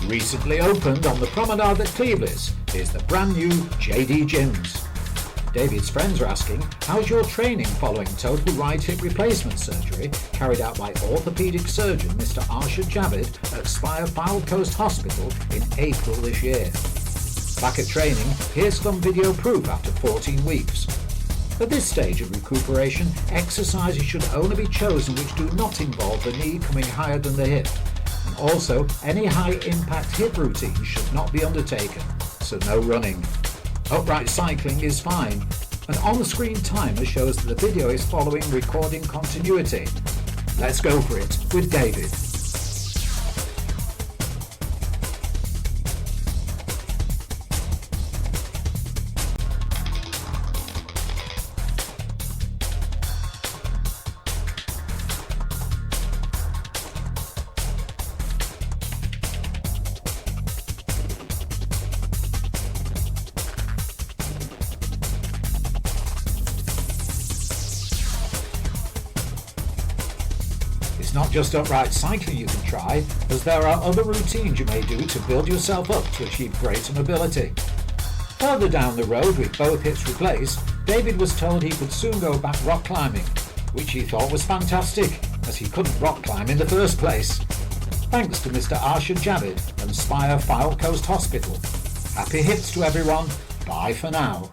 Recently opened on the promenade at Cleveland is the brand new JD Gyms. David's friends are asking, how's your training following total right hip replacement surgery carried out by orthopaedic surgeon Mr. Arshad Javed at Spire Fylde Coast Hospital in April this year? Back at training, here's some video proof after 14 weeks. At this stage of recuperation, exercises should only be chosen which do not involve the knee coming higher than the hip. And also, any high-impact hip routines should not be undertaken, so no running. Upright cycling is fine. An on-screen timer shows that the video is following recording continuity. Let's go for it with David. It's not just upright cycling you can try, as there are other routines you may do to build yourself up to achieve greater mobility. Further down the road with both hips replaced, David was told he could soon go back rock climbing, which he thought was fantastic, as he couldn't rock climb in the first place. Thanks to Mr. Arshad Javed and Spire Fylde Coast Hospital. Happy hips to everyone. Bye for now.